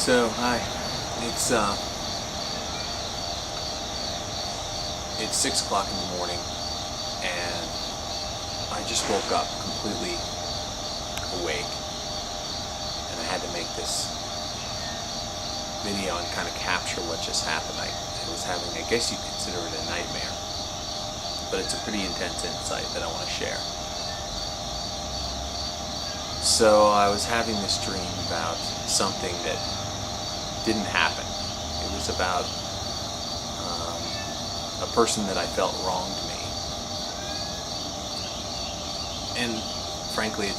So, hi. It's it's 6 o'clock in the morning, and I just woke up completely awake, and I had to make this video and kind of capture what just happened. I was having, I guess you consider it a nightmare, but it's a pretty intense insight that I want to share. So I was having this dream about something that didn't happen. It was about a person that I felt wronged me. And frankly, it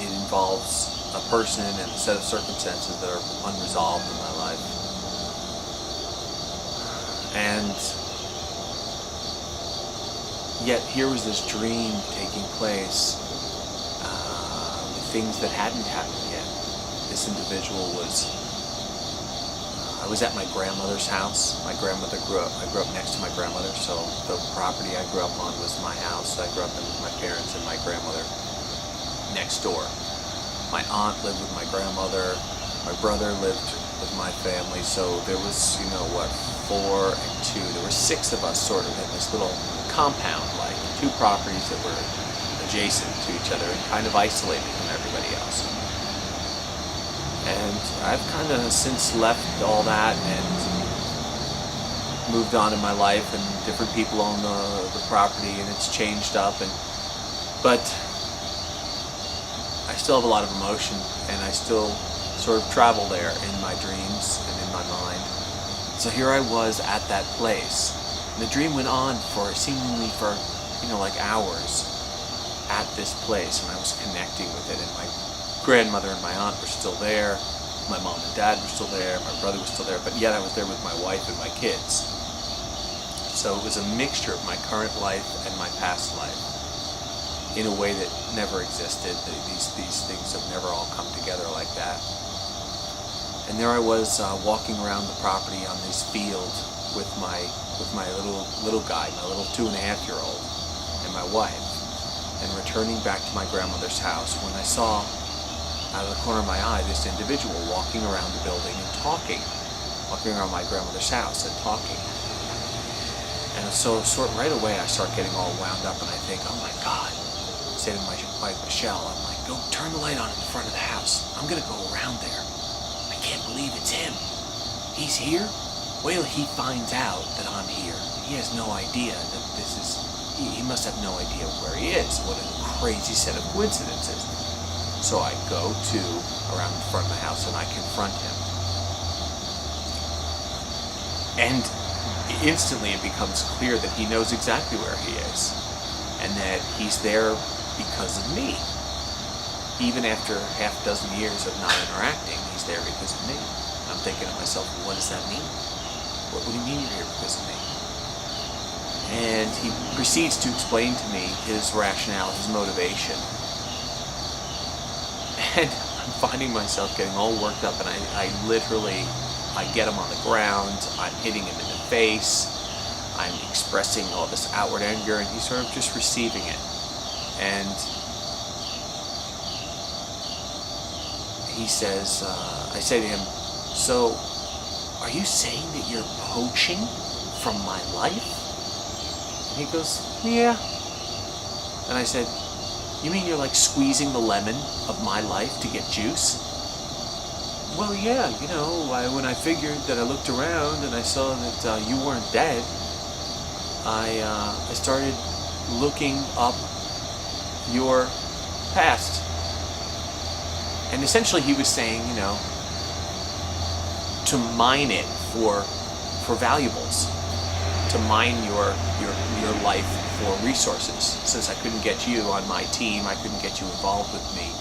involves a person and a set of circumstances that are unresolved in my life. And yet here was this dream taking place, with things that hadn't happened yet. This individual I was at my grandmother's house. My grandmother I grew up next to my grandmother, so the property I grew up on was my house. I grew up in with my parents and my grandmother next door. My aunt lived with my grandmother. My brother lived with my family, so there was, 4 and 2. There were 6 of us sort of in this little compound, like 2 properties that were adjacent to each other and kind of isolated from everybody else. And I've kind of since left all that and moved on in my life, and different people own the property, and it's changed up, but I still have a lot of emotion, and I still sort of travel there in my dreams and in my mind. So here I was at that place, and the dream went on seemingly for like hours at this place, and I was connecting with it, and my grandmother and my aunt were still there, my mom and dad were still there, my brother was still there, but yet I was there with my wife and my kids. So it was a mixture of my current life and my past life in a way that never existed. These things have never all come together like that. And there I was walking around the property on this field with my little guy, my little 2.5-year-old, and my wife, and returning back to my grandmother's house when I saw out of the corner of my eye this individual walking around the building and walking around my grandmother's house and talking. And so right away I start getting all wound up, and I think, oh my God, I say to my wife Michelle, I'm like, go turn the light on in the front of the house. I'm gonna go around there. I can't believe it's him. He's here? Wait till he finds out that I'm here. He has no idea that this is, he must have no idea where he is. What a crazy set of coincidences. So I go around the front of the house, and I confront him. And instantly it becomes clear that he knows exactly where he is, and that he's there because of me. Even after half a dozen years of not interacting, he's there because of me. And I'm thinking to myself, what does that mean? What do you mean you're here because of me? And he proceeds to explain to me his rationale, his motivation. And I'm finding myself getting all worked up, and I get him on the ground, I'm hitting him in the face, I'm expressing all this outward anger, and he's sort of just receiving it. And he says, I say to him, so are you saying that you're poaching from my life? And he goes, yeah. And I said, you mean you're like squeezing the lemon of my life to get juice? Well, yeah, when I figured that I looked around and I saw that you weren't dead, I started looking up your past. And essentially he was saying, to mine it for valuables, to mine your life for resources. Since I couldn't get you on my team, I couldn't get you involved with me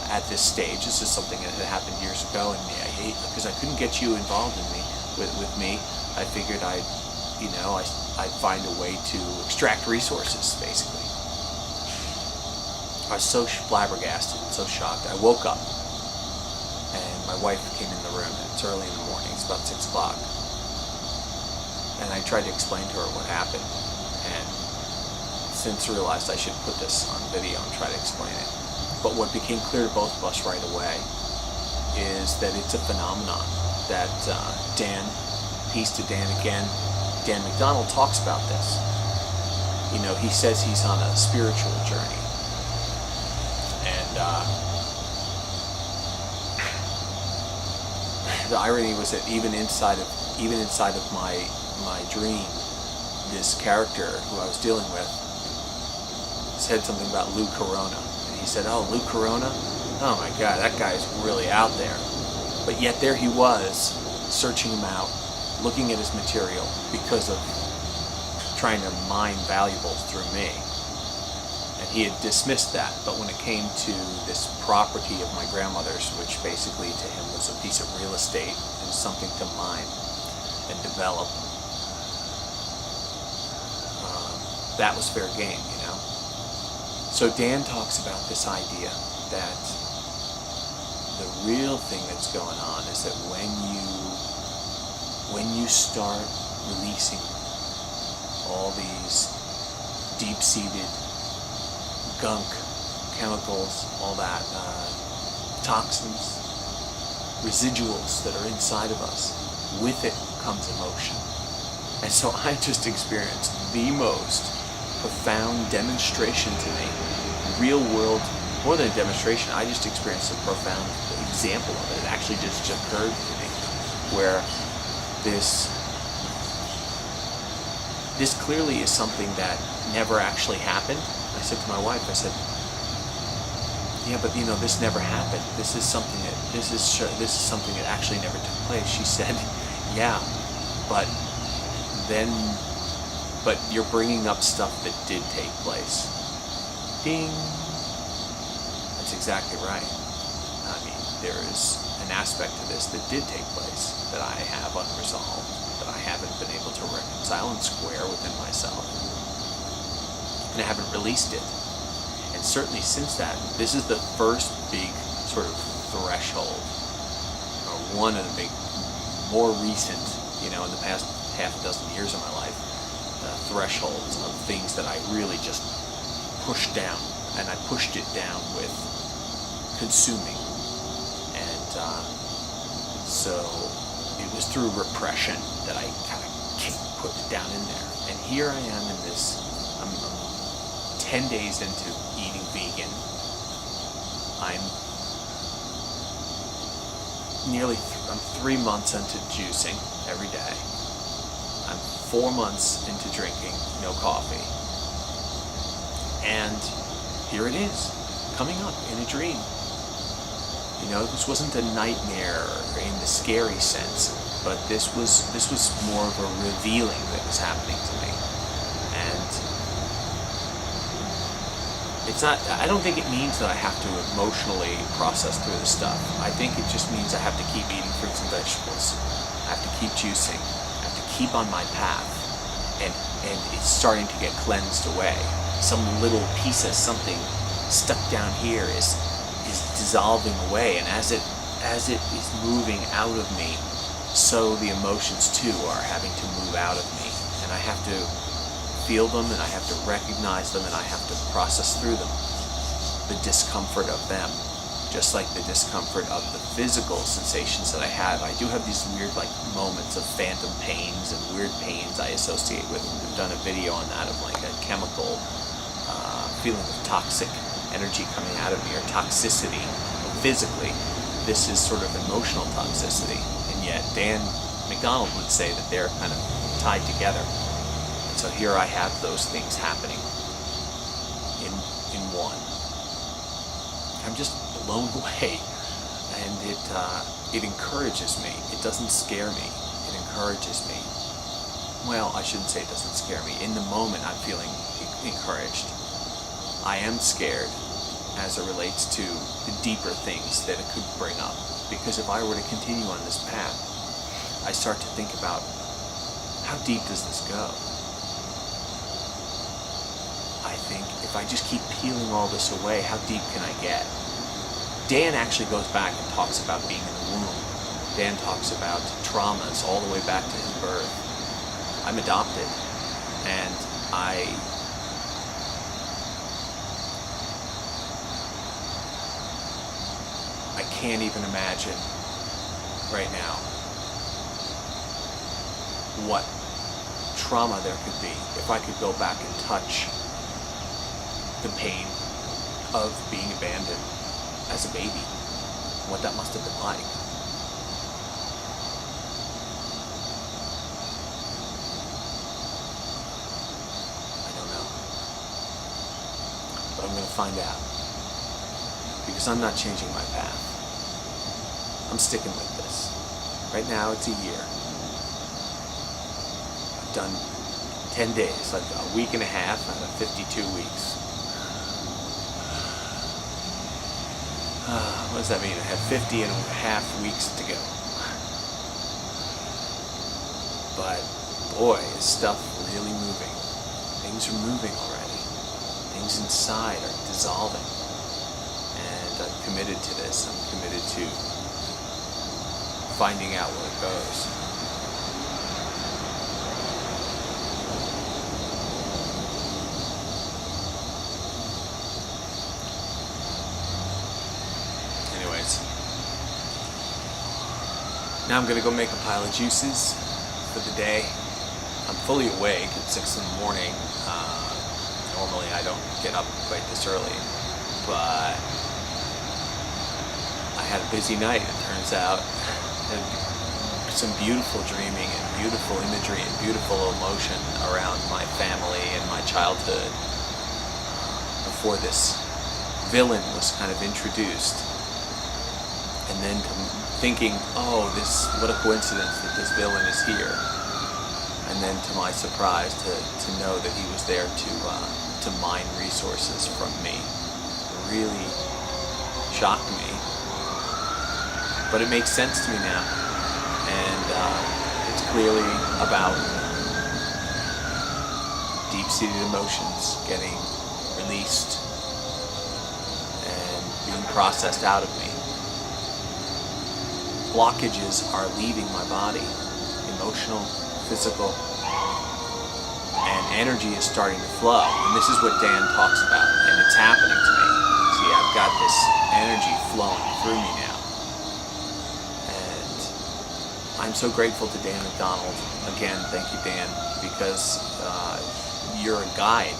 at this stage. This is something that had happened years ago, and because I couldn't get you involved with me, I figured I'd find a way to extract resources, basically. I was so flabbergasted and so shocked. I woke up, and my wife came in the room, and it's early in the morning, it's about 6 o'clock. And I tried to explain to her what happened, and since realized I should put this on video and try to explain it. But what became clear to both of us right away is that it's a phenomenon that Dan, peace to Dan again, Dan McDonald talks about this. You know, he says he's on a spiritual journey. And the irony was that even inside of my dream, this character who I was dealing with said something about Lou Corona. And he said, "Oh, Lou Corona? Oh my God, that guy's really out there." But yet there he was, searching him out, looking at his material because of trying to mine valuables through me. And he had dismissed that, but when it came to this property of my grandmother's, which basically to him was a piece of real estate and something to mine and develop, that was fair game, you know. So Dan talks about this idea that the real thing that's going on is that when you start releasing all these deep-seated gunk, chemicals, all that, toxins, residuals that are inside of us, with it comes emotion. And so I just experienced the most profound demonstration to me, real world, more than a demonstration, I just experienced a profound example of it. It actually just occurred to me, where this clearly is something that never actually happened. I said to my wife, I said, "Yeah, but you know, this never happened. This is something that actually never took place." She said, "Yeah, but you're bringing up stuff that did take place." Ding. That's exactly right. I mean, there is an aspect to this that did take place that I have unresolved, that I haven't been able to reconcile and square within myself. And I haven't released it. And certainly since that, this is the first big sort of threshold, or one of the big, more recent, you know, in the past half a dozen years of my life, thresholds of things that I really just pushed down. And I pushed it down with consuming. And so it was through repression that I kind of put it down in there. And here I am in this, I'm 10 days into eating vegan. I'm 3 months into juicing every day. I'm 4 months into drinking no coffee. And here it is, coming up in a dream. You know, this wasn't a nightmare in the scary sense, but this was more of a revealing that was happening to me. And it's not, I don't think it means that I have to emotionally process through the stuff. I think it just means I have to keep eating fruits and vegetables. I have to keep juicing. I have to keep on my path. And it's starting to get cleansed away. Some little piece of something stuck down here is dissolving away, and as it is moving out of me, so the emotions too are having to move out of me, and I have to feel them, and I have to recognize them, and I have to process through them, the discomfort of them, just like the discomfort of the physical sensations that I have. I do have these weird like moments of phantom pains and weird pains I associate with. I've done a video on that, of like a chemical feeling of toxic energy coming out of me, or toxicity physically. This is sort of emotional toxicity, and yet Dan McDonald would say that they're kind of tied together. And so here I have those things happening in one. I'm just blown away, and it encourages me. It doesn't scare me. It encourages me. Well, I shouldn't say it doesn't scare me. In the moment, I'm feeling encouraged. I am scared as it relates to the deeper things that it could bring up. Because if I were to continue on this path, I start to think about, how deep does this go? I think if I just keep peeling all this away, how deep can I get? Dan actually goes back and talks about being in the womb. Dan talks about traumas all the way back to his birth. I'm adopted, and I can't even imagine right now what trauma there could be if I could go back and touch the pain of being abandoned as a baby, what that must have been like. I don't know. But I'm going to find out. Because I'm not changing my path. I'm sticking with this. Right now it's a year. I've done 10 days, like a week and a half out of 52 weeks. What does that mean? I have 50 and a half weeks to go. But boy, is stuff really moving. Things are moving already. Things inside are dissolving. And I'm committed to this. I'm committed to finding out where it goes. Anyways, now I'm gonna go make a pile of juices for the day. I'm fully awake at 6 in the morning. Normally I don't get up quite this early, but I had a busy night, it turns out. And some beautiful dreaming and beautiful imagery and beautiful emotion around my family and my childhood before this villain was kind of introduced. And then thinking, oh, what a coincidence that this villain is here. And then to my surprise to know that he was there to mine resources from me. It really shocked me. But it makes sense to me now. And it's clearly about deep-seated emotions getting released and being processed out of me. Blockages are leaving my body, emotional, physical, and energy is starting to flow. And this is what Dan talks about, and it's happening to me. See, I've got this energy flowing through me now. And I'm so grateful to Dan McDonald. Again, thank you, Dan, because you're a guide.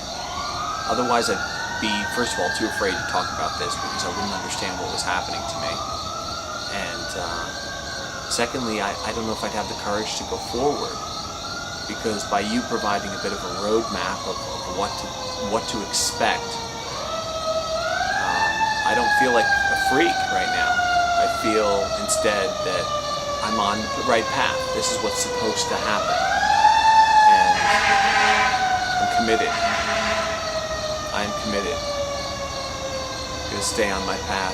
Otherwise, I'd be, first of all, too afraid to talk about this because I wouldn't understand what was happening to me. And secondly, I don't know if I'd have the courage to go forward, because by you providing a bit of a roadmap of what to expect, I don't feel like a freak right now. I feel instead that I'm on the right path. This is what's supposed to happen. And I'm committed. I am committed to stay on my path.